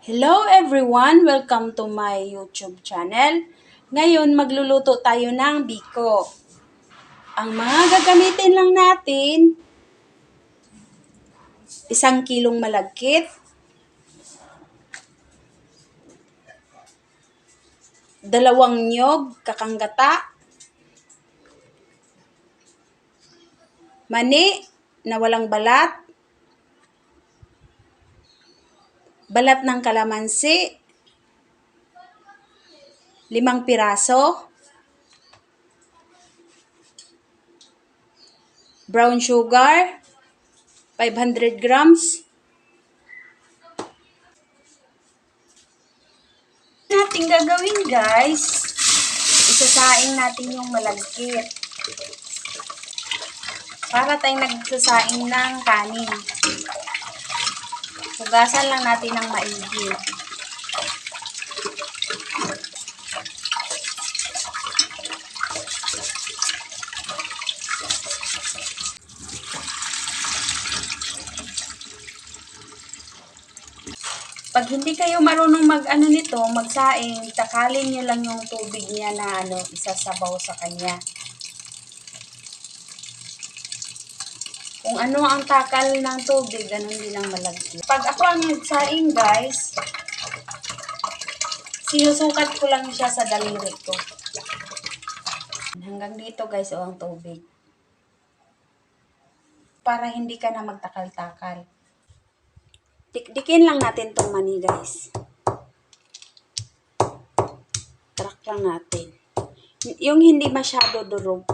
Hello everyone! Welcome to my YouTube channel. Ngayon, magluluto tayo ng biko. Ang mga gagamitin lang natin, 1 kilong malagkit, 2 niyog, kakanggata, mani na walang balat, balat ng kalamansi, 5 piraso, brown sugar, 500 grams, natin gagawin guys, isasaing natin yung malagkit para tayong nagsasaing ng kanin. Hugasan lang natin ng maigi. Pag hindi kayo marunong magsaing, takalin nyo lang yung tubig niya na isasabaw sa kanya. Kung ano ang takal ng tubig, ganun din ang malagkit. Pag ako ang nagsaing guys, sinusukat ko lang siya sa daliri ko. Hanggang dito guys ang tubig. Para hindi ka na magtakal-takal. Dikdikin lang natin tong mani guys. Track lang natin. Yung hindi masyado durog.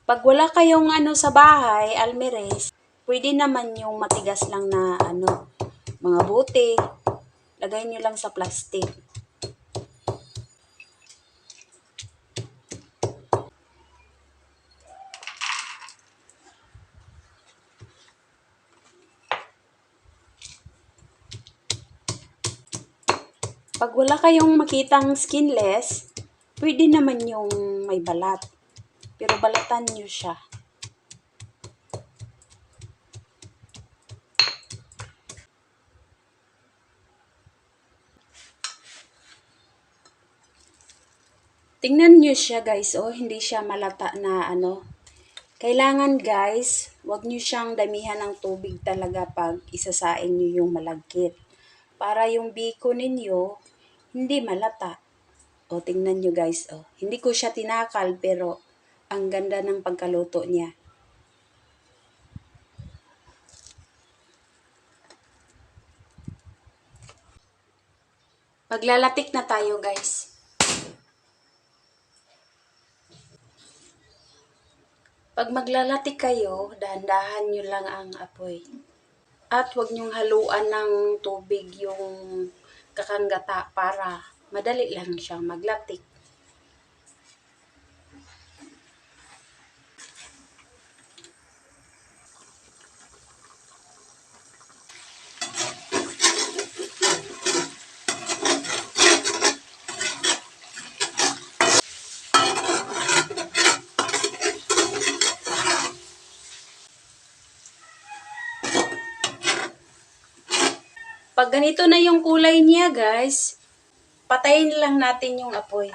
Pag wala kayong sa bahay, almeres, pwede naman yung matigas lang na mga buti. Lagay nyo lang sa plastic. Pag wala kayong makitang skinless, pwede naman yung may balat. Pero balatan nyo siya. Tingnan nyo siya guys, hindi siya malata na Kailangan guys, wag nyo siyang damihan ng tubig talaga pag isasaing nyo yung malagkit. Para yung biko ninyo, hindi malata. Tingnan nyo guys, Hindi ko siya tinakal pero ang ganda ng pagkaluto niya. Maglalatik na tayo guys. Pag maglalatik kayo, dahan-dahan nyo lang ang apoy. At huwag nyong haluan ng tubig yung kakanggata para madali lang siyang maglatik. Pag ganito na yung kulay niya guys, patayin lang natin yung apoy.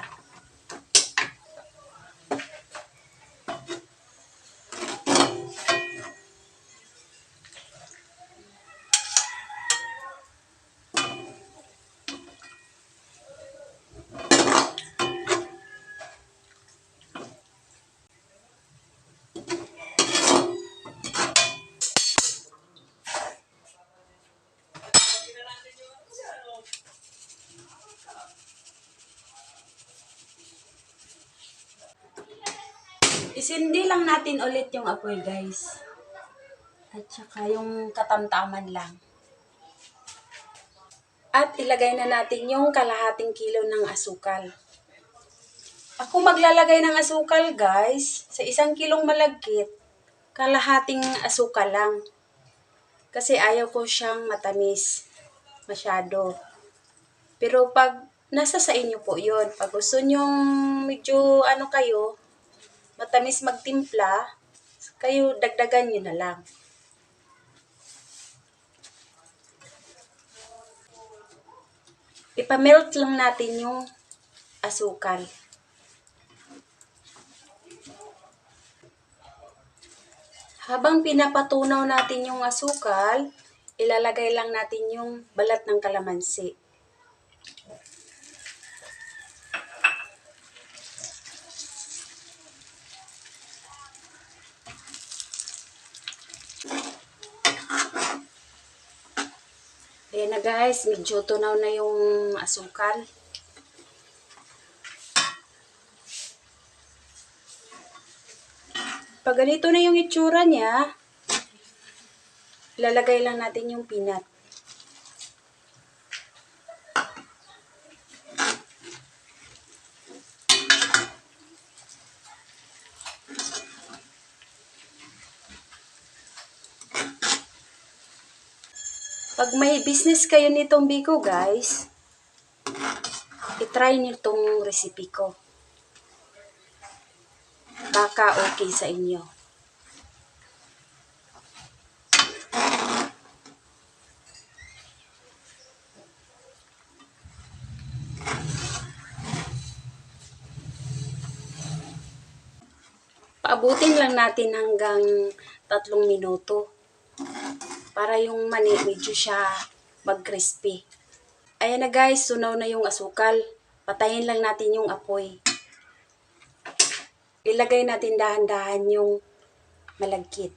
Isindi lang natin ulit yung apoy guys. At saka yung katamtaman lang. At ilagay na natin yung kalahating kilo ng asukal. Ako maglalagay ng asukal guys, sa 1 kilong malagkit, kalahating asukal lang. Kasi ayaw ko siyang matamis masyado. Pero pag nasa sa inyo po yun, pag gusto nyong medyo kayo, matamis magtimpla, kayo dagdagan nyo na lang. Ipamelt lang natin yung asukal. Habang pinapatunaw natin yung asukal, ilalagay lang natin yung balat ng kalamansi. Ayan na guys, medyo tunaw na yung asukal. Pag ganito na yung itsura niya, ilalagay lang natin yung peanut. Pag may business kayo nitong biko guys, itry niyo itong recipe ko. Baka okay sa inyo. Paabutin lang natin hanggang 3 minuto. Para yung mani medyo siya mag-crispy. Ayan na guys, sunaw na yung asukal. Patayin lang natin yung apoy. Ilagay natin dahan-dahan yung malagkit.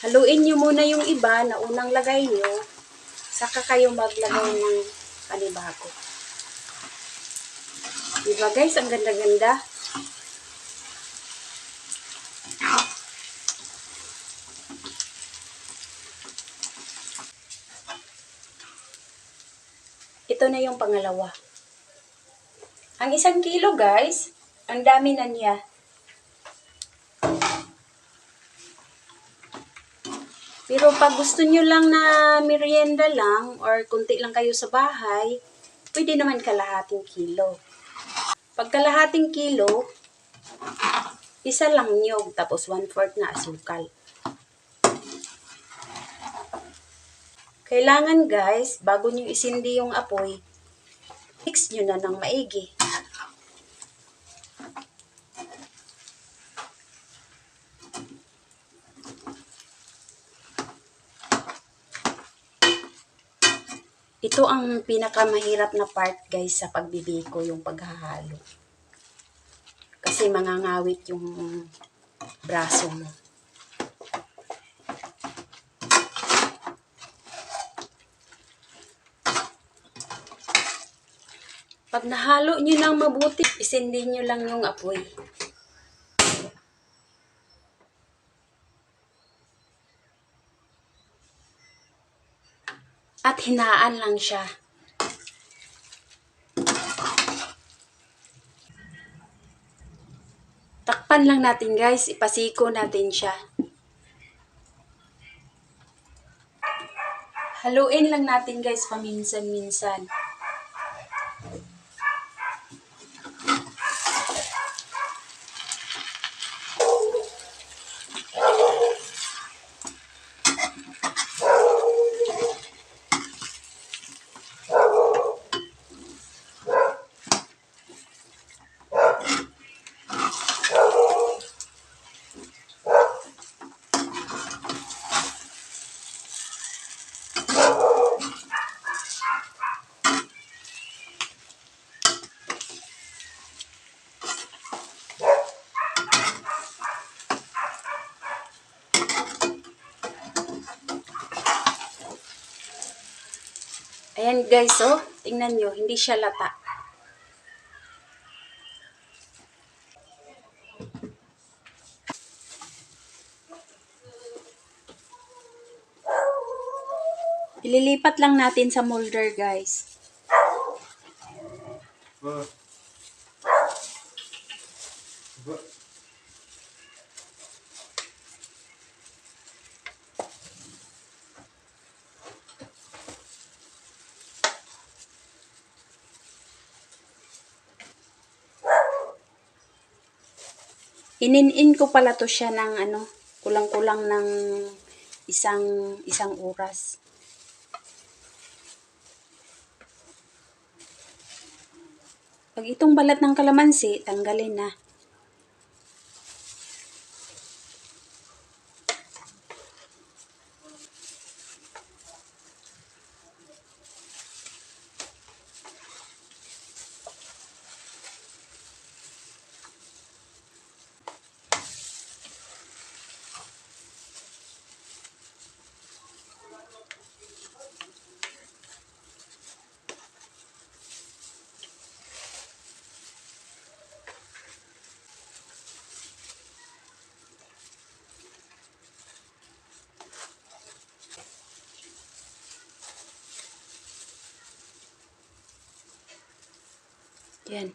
Haluin nyo muna yung iba na unang lagay nyo, saka kayo maglagay ng panibago. Diba guys, ang ganda-ganda. Ito na yung pangalawa. Ang 1 kilo guys, ang dami na niya. Pero pag gusto nyo lang na merienda lang or kunti lang kayo sa bahay, pwede naman kalahating kilo. Pag kalahating kilo, isa lang nyog tapos 1/4 na asukal. Kailangan guys, bago nyo isindi yung apoy, mix nyo na ng maigi. Ito ang pinakamahirap na part guys sa pagbibiko, yung paghahalo. Kasi mangangawit yung braso mo. Pag nahalo nyo ng mabuti, isindi nyo lang yung apoy. At hinaan lang siya. Takpan lang natin guys, ipasiko natin siya. Haluin lang natin guys paminsan-minsan. Ayan guys, oh, tingnan nyo, hindi siya lata. Ililipat lang natin sa molder guys. Inin-in ko pala to siya ng kulang-kulang ng isang oras. Pag itong balat ng kalamansi, tanggalin na. Yan.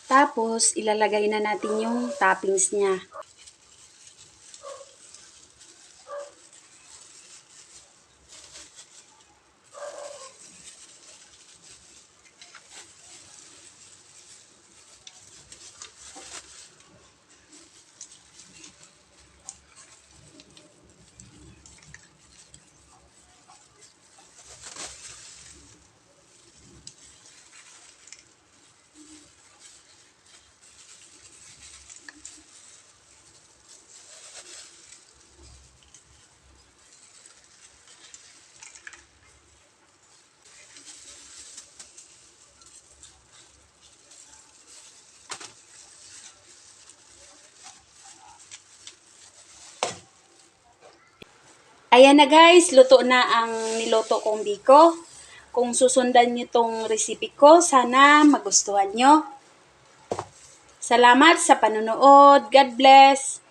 Tapos, ilalagay na natin yung toppings niya. Ayan na guys, luto na ang niloto kong biko. Kung susundan nyo tong recipe ko, sana magustuhan nyo. Salamat sa panonood. God bless!